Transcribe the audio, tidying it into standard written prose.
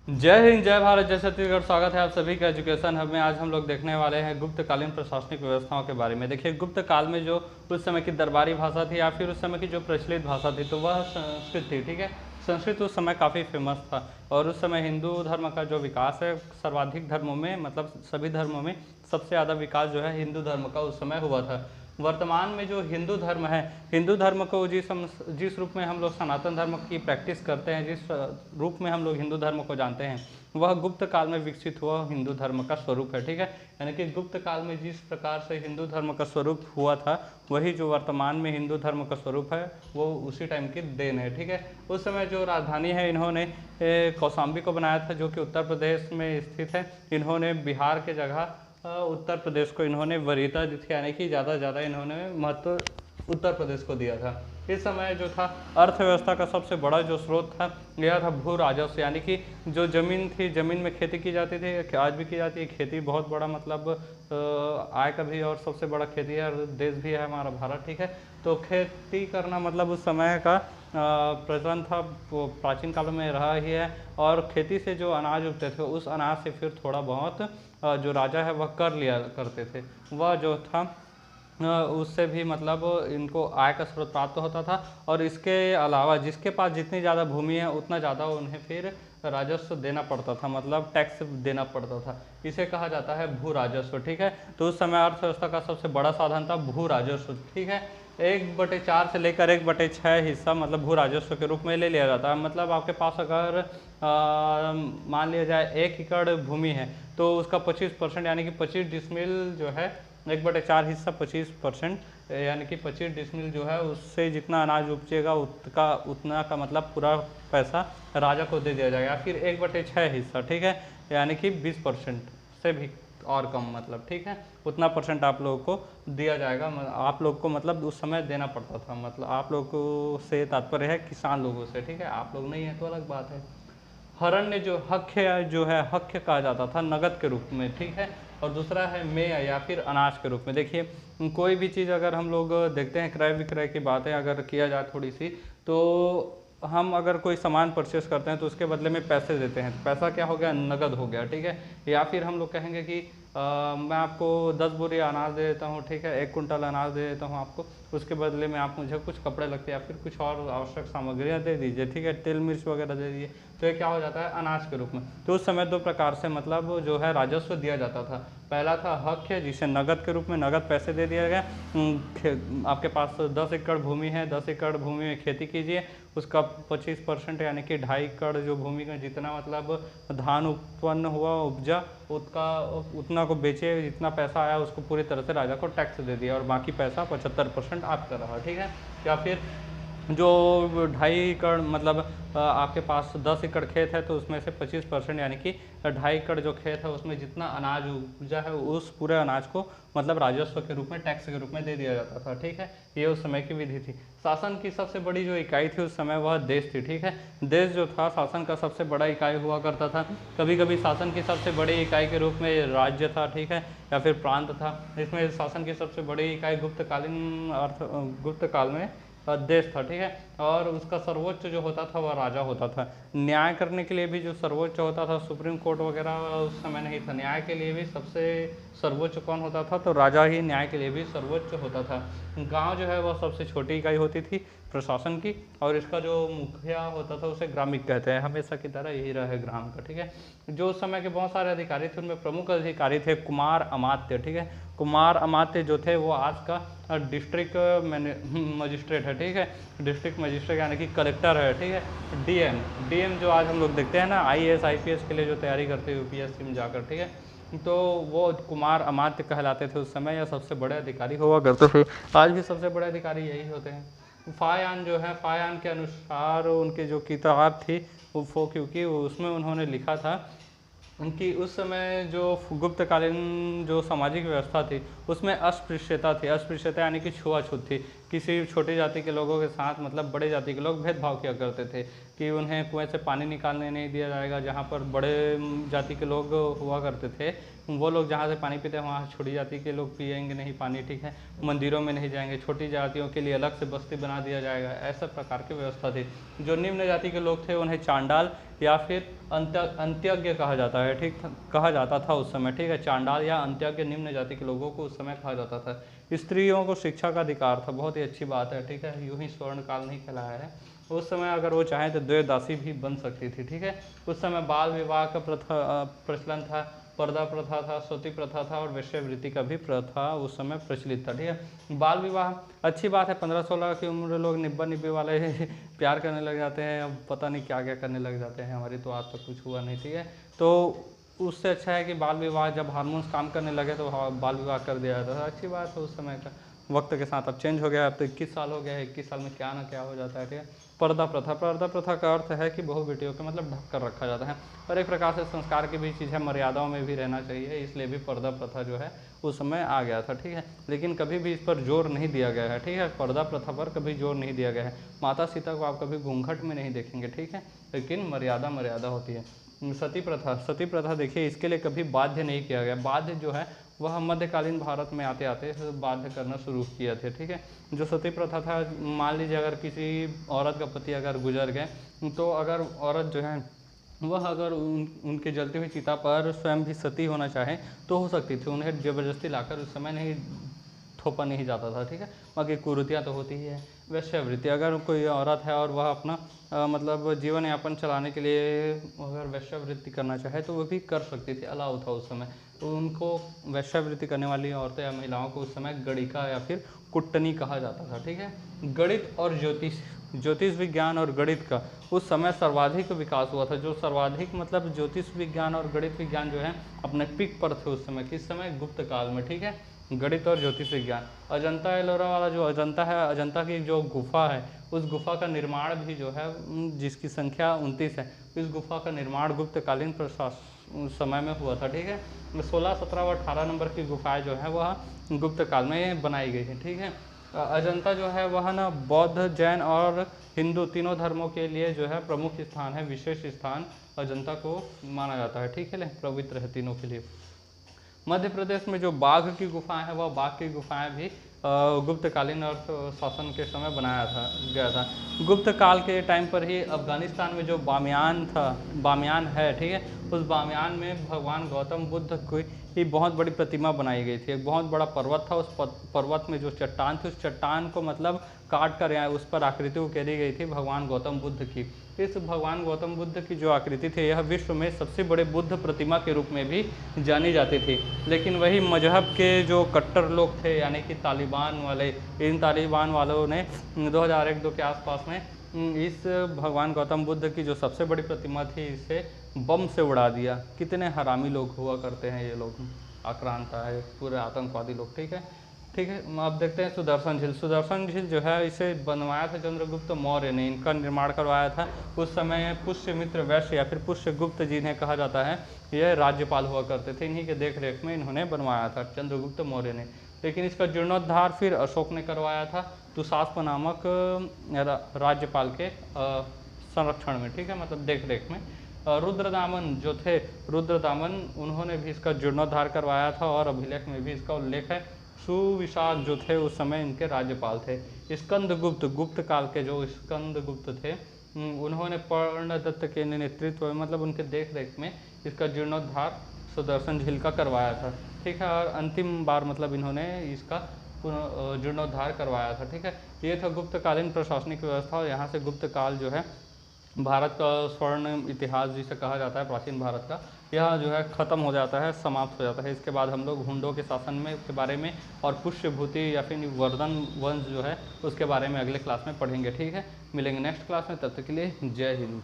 जय हिंद, जय भारत, जय छत्तीसगढ़। स्वागत है आप सभी का एजुकेशन हब में। आज हम लोग देखने वाले हैं गुप्तकालीन प्रशासनिक व्यवस्थाओं के बारे में। देखिए, गुप्त काल में जो उस समय की दरबारी भाषा थी या फिर उस समय की जो प्रचलित भाषा थी तो वह संस्कृत थी। ठीक है, संस्कृत उस समय काफ़ी फेमस था और उस समय हिंदू धर्म का जो विकास है सर्वाधिक धर्मों में, मतलब सभी धर्मों में सबसे ज़्यादा विकास जो है हिंदू धर्म का उस समय हुआ था। वर्तमान में जो हिंदू धर्म है, हिंदू धर्म को जिस रूप में हम लोग सनातन धर्म की प्रैक्टिस करते हैं, जिस रूप में हम लोग हिंदू धर्म को जानते हैं, वह गुप्त काल में विकसित हुआ हिंदू धर्म का स्वरूप है। ठीक है, यानी कि गुप्त काल में जिस प्रकार से हिंदू धर्म का स्वरूप हुआ था वही जो वर्तमान में हिंदू धर्म का स्वरूप है वो उसी टाइम की देन है। ठीक है, उस समय जो राजधानी है इन्होंने कौशाम्बी को बनाया था, जो कि उत्तर प्रदेश में स्थित है। इन्होंने बिहार के जगह उत्तर प्रदेश को इन्होंने वरीयता दी थी, यानी कि ज़्यादा इन्होंने महत्व उत्तर प्रदेश को दिया था। इस समय जो था अर्थव्यवस्था का सबसे बड़ा जो स्रोत था यह था भू राजस्व, यानी कि जो ज़मीन थी, ज़मीन में खेती की जाती थी, आज भी की जाती है। खेती बहुत बड़ा मतलब आय का भी और सबसे बड़ा खेती है और देश भी है हमारा भारत। ठीक है, तो खेती करना मतलब उस समय का प्रचलन था, वो प्राचीन काल में रहा ही है। और खेती से जो अनाज उगते थे उस अनाज से फिर थोड़ा बहुत जो राजा है वह कर लिया करते थे। वह जो था उससे भी मतलब इनको आय का स्रोत प्राप्त होता था। और इसके अलावा जिसके पास जितनी ज़्यादा भूमि है उतना ज़्यादा उन्हें फिर राजस्व देना पड़ता था, मतलब टैक्स देना पड़ता था। इसे कहा जाता है भू राजस्व। ठीक है, तो उस समय अर्थव्यवस्था का सबसे बड़ा साधन था भू राजस्व। ठीक है, 1/4 से लेकर 1/6 हिस्सा मतलब भू राजस्व के रूप में ले लिया जाता है। मतलब आपके पास अगर मान लिया जाए 1 एकड़ भूमि है तो उसका 25% यानी कि 25 डिसमिल जो है, 1/4 हिस्सा 25%, यानी कि 25 डिसमिल जो है उससे जितना अनाज उपजेगा उतना का मतलब पूरा पैसा राजा को दे दिया जाएगा। फिर 1/6 हिस्सा, ठीक है, यानी कि 20% से भी और कम, मतलब ठीक है, उतना परसेंट आप लोगों को दिया जाएगा। आप लोग को मतलब उस समय देना पड़ता था। मतलब आप लोगों को से तात्पर्य है किसान लोगों से। ठीक है, आप लोग नहीं है तो अलग बात है। हरण्य जो हक है, जो है हक कहा जाता था नगद के रूप में। ठीक है, और दूसरा है मेय या फिर अनाज के रूप में। देखिए, कोई भी चीज़ अगर हम लोग देखते हैं, क्रय विक्रय की बातें अगर किया जाए थोड़ी सी, तो हम अगर कोई सामान परचेस करते हैं तो उसके बदले में पैसे देते हैं। पैसा क्या हो गया, नगद हो गया। ठीक है, या फिर हम लोग कहेंगे कि मैं आपको 10 बोरी अनाज दे देता हूँ, ठीक है, 1 कुंटल अनाज दे देता हूँ आपको, उसके बदले में आप मुझे कुछ कपड़े लगते या फिर कुछ और आवश्यक सामग्रियाँ दे दीजिए। ठीक है, तेल मिर्च वगैरह दे दीजिए। तो ये क्या हो जाता है, अनाज के रूप में। तो उस समय 2 प्रकार से मतलब जो है राजस्व दिया जाता था। पहला था हक है, जिसे नगद के रूप में नगद पैसे दे दिया गया। आपके पास 10 एकड़ भूमि है, 10 एकड़ भूमि में खेती कीजिए, उसका 25% यानी कि 2.5 एकड़ जो भूमि का जितना मतलब धान उत्पन्न हुआ, उपजा, उतना को बेचे, जितना पैसा आया उसको पूरी तरह से राजा को टैक्स दे दिया और बाकी पैसा 75% आपका रहा। ठीक है, या फिर जो 2.5 एकड़ मतलब आपके पास 10 एकड़ खेत है तो उसमें से 25% यानी कि 2.5 एकड़ जो खेत है उसमें जितना अनाज उपजा है उस पूरे अनाज को मतलब राजस्व के रूप में, टैक्स के रूप में दे दिया जाता था। ठीक है, ये उस समय की विधि थी। शासन की सबसे बड़ी जो इकाई थी उस समय वह देश थी। ठीक है, देश जो था शासन का सबसे बड़ा इकाई हुआ करता था। कभी कभी शासन की सबसे बड़ी इकाई के रूप में राज्य था, ठीक है, या फिर प्रांत था। इसमें शासन की सबसे बड़ी इकाई गुप्त काल में देश था। ठीक है, और उसका सर्वोच्च जो होता था वह राजा होता था। न्याय करने के लिए भी जो सर्वोच्च होता था, सुप्रीम कोर्ट वगैरह उस समय नहीं था। न्याय के लिए भी सबसे सर्वोच्च कौन होता था, तो राजा ही न्याय के लिए भी सर्वोच्च होता था। गांव जो है वह सबसे छोटी इकाई होती थी प्रशासन की, और इसका जो मुखिया होता था उसे ग्रामिक कहते हैं। हमेशा की तरह यही रहा है ग्राम का। ठीक है, जो उस समय के बहुत सारे अधिकारी थे उनमें प्रमुख अधिकारी थे कुमार अमात्य। ठीक है, कुमार अमात्य जो थे वो आज का डिस्ट्रिक्ट मजिस्ट्रेट है। ठीक है, डिस्ट्रिक्ट मजिस्ट्रेट यानी कि कलेक्टर है। ठीक है, डीएम जो आज हम लोग देखते हैं ना, आईएएस आईपीएस के लिए जो तैयारी करते हैं यूपीएससी में जाकर, ठीक है, तो वो कुमार अमात्य कहलाते थे उस समय, या सबसे बड़े अधिकारी हुआ करते थे। आज भी सबसे बड़े अधिकारी यही होते हैं। फायान जो है, फायान के अनुसार उनकी जो किताब थी वो क्योंकि उसमें उन्होंने लिखा था उनकी उस समय जो गुप्तकालीन जो सामाजिक व्यवस्था थी उसमें अस्पृश्यता थी। अस्पृश्यता यानी कि छुआछूत थी। किसी छोटी जाति के लोगों के साथ मतलब बड़े जाति के लोग भेदभाव किया करते थे कि उन्हें कुएं से पानी निकालने नहीं दिया जाएगा। जहाँ पर बड़े जाति के लोग हुआ करते थे, वो लोग जहाँ से पानी पीते हैं वहाँ छोटी जाति के लोग पिएंगे नहीं पानी, ठीक है। मंदिरों में नहीं जाएंगे, छोटी जातियों के लिए अलग से बस्ती बना दिया जाएगा, ऐसा प्रकार की व्यवस्था थी। जो निम्न जाति के लोग थे उन्हें चांडाल या फिर अंत्यज्ञ कहा जाता है, ठीक कहा जाता था उस समय, ठीक है। चांडाल या अंत्यज्ञ निम्न जाति के लोगों को उस समय कहा जाता था। स्त्रियों को शिक्षा का अधिकार था, बहुत ही अच्छी बात है, ठीक है। यूं ही स्वर्ण काल नहीं कहलाया है। उस समय अगर वो चाहें तो देवदासी भी बन सकती थी, ठीक है। उस समय बाल विवाह का प्रचलन था, पर्दा प्रथा था, सती प्रथा था और वेश्यावृत्ति का भी प्रथा उस समय प्रचलित था, ठीक है। बाल विवाह अच्छी बात है, 15-16 की उम्र लोग निब्बा निब्बे वाले प्यार करने लग जाते हैं, अब पता नहीं क्या क्या करने लग जाते हैं। हमारी तो आज तक कुछ हुआ नहीं, ठीक है। तो उससे अच्छा है कि बाल विवाह, जब हार्मोन्स काम करने लगे तो बाल विवाह कर दिया जाता था, अच्छी बात है उस समय का। वक्त के साथ अब चेंज हो गया, अब तो 21 साल हो गया है, 21 साल में क्या ना क्या हो जाता है, ठीक है। पर्दा प्रथा, पर्दा प्रथा का अर्थ है कि बहु बेटियों को मतलब ढक कर रखा जाता है, और एक प्रकार से संस्कार की भी चीज़ है, मर्यादाओं में भी रहना चाहिए, इसलिए भी पर्दा प्रथा जो है उस समय आ गया था, ठीक है। लेकिन कभी भी इस पर जोर नहीं दिया गया है, ठीक है। पर्दा प्रथा पर कभी जोर नहीं दिया गया है। माता सीता को आप कभी घूंघट में नहीं देखेंगे, ठीक है, लेकिन मर्यादा होती है। सती प्रथा, सती प्रथा देखिए, इसके लिए कभी बाध्य नहीं किया गया। बाध्य जो है वह मध्यकालीन भारत में आते आते बाध्य करना शुरू किए थे, ठीक है। जो सती प्रथा था, मान लीजिए अगर किसी औरत का पति अगर गुजर गए तो अगर औरत जो है वह अगर उनके जलती हुई चिता पर स्वयं भी सती होना चाहे तो हो सकती थी, उन्हें ज़बरदस्ती लाकर उस समय नहीं थोपा नहीं जाता था, ठीक है। बाकी कुरीतियाँ तो होती ही है। वेश्यावृत्ति, अगर कोई औरत है और वह अपना मतलब जीवन यापन चलाने के लिए अगर वेश्यावृत्ति करना चाहे तो वह भी कर सकती थी, अलाउ था उस समय। तो उनको वेश्यावृत्ति करने वाली औरतें या महिलाओं को उस समय गणिका या फिर कुट्टनी कहा जाता था, ठीक है। गणित और ज्योतिष विज्ञान और गणित का उस समय सर्वाधिक विकास हुआ था। जो सर्वाधिक मतलब ज्योतिष विज्ञान और गणित विज्ञान जो है अपने पीक पर थे उस समय, किस समय, गुप्त काल में, ठीक है। गणित और ज्योतिष विज्ञान, अजंता एलोरा वाला जो अजंता है, अजंता की जो गुफा है, उस गुफा का निर्माण भी जो है, जिसकी संख्या 29 है, इस गुफा का निर्माण गुप्तकालीन समय में हुआ था, ठीक है। 16, 17 और 18 नंबर की गुफाएं जो है वह गुप्त काल में बनाई गई है, ठीक है। अजंता जो है वह ना बौद्ध, जैन और हिंदू तीनों धर्मों के लिए जो है प्रमुख स्थान है, विशेष स्थान अजंता को माना जाता है, ठीक है, पवित्र है तीनों के लिए। मध्य प्रदेश में जो बाघ की गुफाएं हैं, वह बाघ की गुफाएं भी गुप्तकालीन अर्थ शासन के समय बनाया गया था। गुप्त काल के टाइम पर ही अफगानिस्तान में जो बामियान है, ठीक है, उस बामियान में भगवान गौतम बुद्ध की बहुत बड़ी प्रतिमा बनाई गई थी। एक बहुत बड़ा पर्वत था, उस पर्वत में जो चट्टान थी, उस चट्टान को मतलब काट कर यहाँ उस पर आकृति उकेरी गई थी भगवान गौतम बुद्ध की। इस भगवान गौतम बुद्ध की जो आकृति थी, यह विश्व में सबसे बड़े बुद्ध प्रतिमा के रूप में भी जानी जाती थी। लेकिन वही मजहब के जो कट्टर लोग थे, यानी कि तालिबान वाले, इन तालिबान वालों ने 2001-2 के आसपास में इस भगवान गौतम बुद्ध की जो सबसे बड़ी प्रतिमा थी, इसे बम से उड़ा दिया। कितने हरामी लोग हुआ करते हैं ये लोग, आक्रांता है, पूरे आतंकवादी लोग, ठीक है। अब देखते हैं सुदर्शन झील। सुदर्शन झील जो है इसे बनवाया था चंद्रगुप्त मौर्य ने, इनका निर्माण करवाया था। उस समय पुष्यमित्र वैश्य या फिर पुष्यगुप्त जिन्हें कहा जाता है, यह राज्यपाल हुआ करते थे, इन्हीं के देख रेख में इन्होंने बनवाया था चंद्रगुप्त मौर्य ने। लेकिन इसका जीर्णोद्धार फिर अशोक ने करवाया था, दुशास्प नामक राज्यपाल के संरक्षण में, ठीक है, मतलब देख रेख में। रुद्रदामन जो थे, रुद्रदामन, उन्होंने भी इसका जीर्णोद्धार करवाया था और अभिलेख में भी इसका उल्लेख है। सुविशाख जो थे उस समय इनके राज्यपाल थे। स्कंदगुप्त, गुप्त काल के जो स्कंदगुप्त थे, उन्होंने पर्णदत्त के नेतृत्व में मतलब उनके देख रेख में इसका जीर्णोद्धार सुदर्शन झील का करवाया था, ठीक है। और अंतिम बार मतलब इन्होंने इसका जीर्णोद्धार करवाया था, ठीक है। ये था गुप्तकालीन प्रशासनिक व्यवस्था, और यहाँ से गुप्त काल जो है भारत का स्वर्ण इतिहास जिसे कहा जाता है, प्राचीन भारत का, यह जो है ख़त्म हो जाता है, समाप्त हो जाता है। इसके बाद हम लोग हुंडों के शासन में के बारे में और पुष्यभूति या फिर वर्धन वंश जो है उसके बारे में अगले क्लास में पढ़ेंगे, ठीक है। मिलेंगे नेक्स्ट क्लास में, तब तक के लिए जय हिंद।